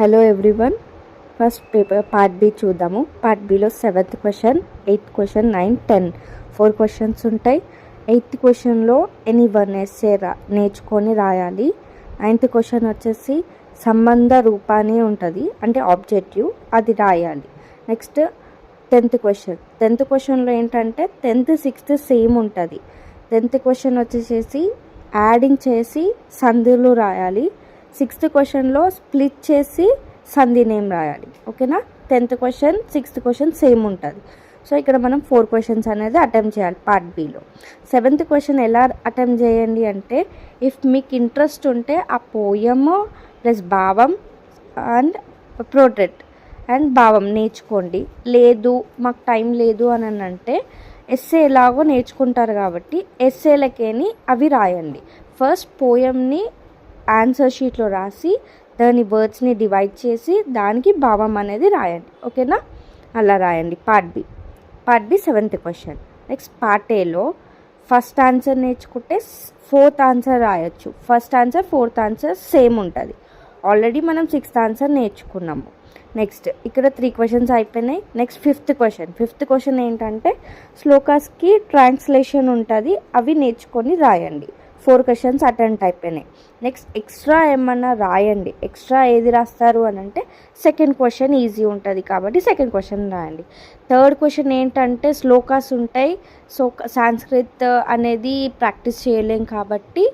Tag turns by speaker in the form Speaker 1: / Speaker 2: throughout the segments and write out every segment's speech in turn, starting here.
Speaker 1: Hello everyone, first paper part B చూద్దాము. Part బిలో 7th question, 8th question, 9, 10 4 questions ఉంటాయి. 8th క్వశ్చన్లో any one essay నేర్చుకొని రాయాలి. 9th క్వశ్చన్ వచ్చేసి సంబంధ రూపాన్ని ఉంటుంది, అంటే ఆబ్జెక్టివ్, అది రాయాలి. నెక్స్ట్ 10th క్వశ్చన్లో ఏంటంటే 10th 6th సేమ్ ఉంటుంది. 10th క్వశ్చన్ వచ్చేసి యాడింగ్ చేసి సందులు రాయాలి. 6th క్వశ్చన్లో స్ప్లిట్ చేసి సంధి నేమ్ రాయాలి. ఓకేనా? 10th question 6th question same ఉంటుంది. సో ఇక్కడ మనం 4 క్వశ్చన్స్ అనేది అటెంప్ట్ చేయాలి పార్ట్ బిలో. 7th క్వశ్చన్ ఎలా అటెంప్ట్ చేయండి అంటే, ఇఫ్ మీకు ఇంట్రెస్ట్ ఉంటే ఆ పోయమ్ ప్లస్ భావం అండ్ ప్రోట్రెక్ట్ అండ్ భావం నేర్చుకోండి. లేదు మాకు టైం లేదు అని అంటే ఎస్సే ఎలాగో నేర్చుకుంటారు కాబట్టి ఎస్సేలకేని అవి రాయండి. ఫస్ట్ పోయమ్ని ఆన్సర్ షీట్లో రాసి దాని వర్డ్స్ని డివైడ్ చేసి దానికి భావం అనేది రాయండి. ఓకేనా? అలా రాయండి part B 7th question. Next part ఏలో ఫస్ట్ ఆన్సర్ నేర్చుకుంటే 4th ఆన్సర్ రాయొచ్చు. First answer 4th answer same ఉంటుంది. ఆల్రెడీ మనం 6th ఆన్సర్ నేర్చుకున్నాము. నెక్స్ట్ ఇక్కడ 3 క్వశ్చన్స్ అయిపోయినాయి. నెక్స్ట్ 5th క్వశ్చన్ ఏంటంటే శ్లోకాస్కి ట్రాన్స్లేషన్ ఉంటుంది, అవి నేర్చుకొని రాయండి. 4 క్వశ్చన్స్ అటెంప్ట్ అయిపోయినాయి. నెక్స్ట్ ఎక్స్ట్రా ఏమన్నా రాయండి. ఎక్స్ట్రా ఏది రాస్తారు అని అంటే 2nd క్వశ్చన్ ఈజీ ఉంటుంది కాబట్టి 2nd క్వశ్చన్ రాయండి. 3rd క్వశ్చన్ ఏంటంటే శ్లోకాస్ ఉంటాయి. సో సాంస్క్రిత్ అనేది ప్రాక్టీస్ చేయలేం కాబట్టి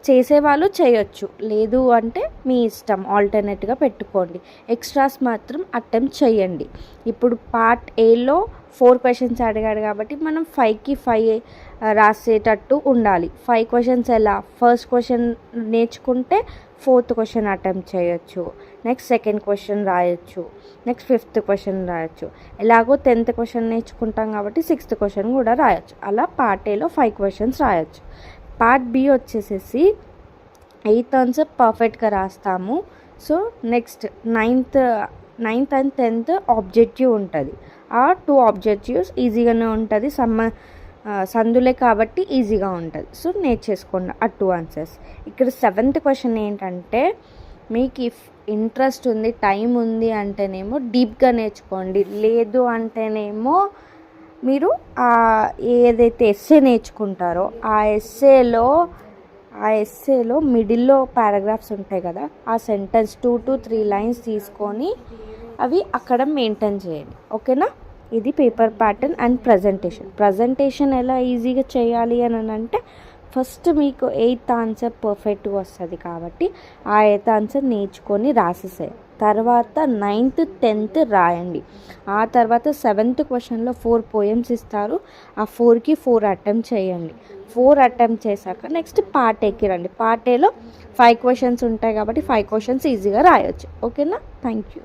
Speaker 1: చేసేవాళ్ళు చేయొచ్చు, లేదు అంటే మీ ఇష్టం, ఆల్టర్నేట్గా పెట్టుకోండి. ఎక్స్ట్రాస్ మాత్రం అటెంప్ట్ చేయండి. ఇప్పుడు పార్ట్ ఏలో 4 క్వశ్చన్స్ అడిగాడు కాబట్టి మనం 5కి 5 రాసేటట్టు ఉండాలి. 5 క్వశ్చన్స్ ఎలా? ఫస్ట్ క్వశ్చన్ నేర్చుకుంటే 4th క్వశ్చన్ అటెంప్ట్ చేయొచ్చు. నెక్స్ట్ 2nd క్వశ్చన్ రాయొచ్చు. నెక్స్ట్ 5th క్వశ్చన్ రాయొచ్చు. ఎలాగో 10th క్వశ్చన్ నేర్చుకుంటాం కాబట్టి 6th క్వశ్చన్ కూడా రాయొచ్చు. అలా పార్ట్ ఏలో 5 క్వశ్చన్స్ రాయొచ్చు. పార్ట్ బి వచ్చేసేసి 8th ఆన్సర్ పర్ఫెక్ట్గా రాస్తాము. So next 9th and 10th objective ఉంటుంది. ఆ 2 ఆబ్జెక్టివ్స్ ఈజీగానే ఉంటుంది, సందులే కాబట్టి ఈజీగా ఉంటుంది. సో నేర్చేసుకోండి ఆ 2 ఆన్సర్స్. ఇక్కడ 7th క్వశ్చన్ ఏంటంటే, మీకు ఇఫ్ ఇంట్రెస్ట్ ఉంది, టైం ఉంది అంటేనేమో డీప్గా నేర్చుకోండి, లేదు అంటేనేమో మీరు ఏదైతే ఎస్సే నేర్చుకుంటారో ఆ ఎస్సేలో మిడిల్లో పారాగ్రాఫ్స్ ఉంటాయి కదా, ఆ సెంటెన్స్ 2 to 3 లైన్స్ తీసుకొని అవి అక్కడ మెయింటైన్ చేయండి. ఓకేనా? ఇది పేపర్ ప్యాటర్న్ అండ్ ప్రజెంటేషన్ ఎలా ఈజీగా చేయాలి అని అంటే, ఫస్ట్ మీకు 8th ఆన్సర్ పర్ఫెక్ట్గా వస్తుంది కాబట్టి ఆ 8th ఆన్సర్ నేర్చుకొని రాసేసాయి. తర్వాత 9th 10th రాయండి. ఆ తర్వాత 7th క్వశ్చన్లో 4 పోయమ్స్ ఇస్తారు. ఆ 4కి 4 అటెంప్ట్ చేయండి. 4 అటెంప్ట్ చేశాక నెక్స్ట్ పార్ట్ ఏకి రండి. పార్ట్ ఏలో 5 క్వశ్చన్స్ ఉంటాయి కాబట్టి 5 క్వశ్చన్స్ ఈజీగా రాయొచ్చు. ఓకేనా? Thank you.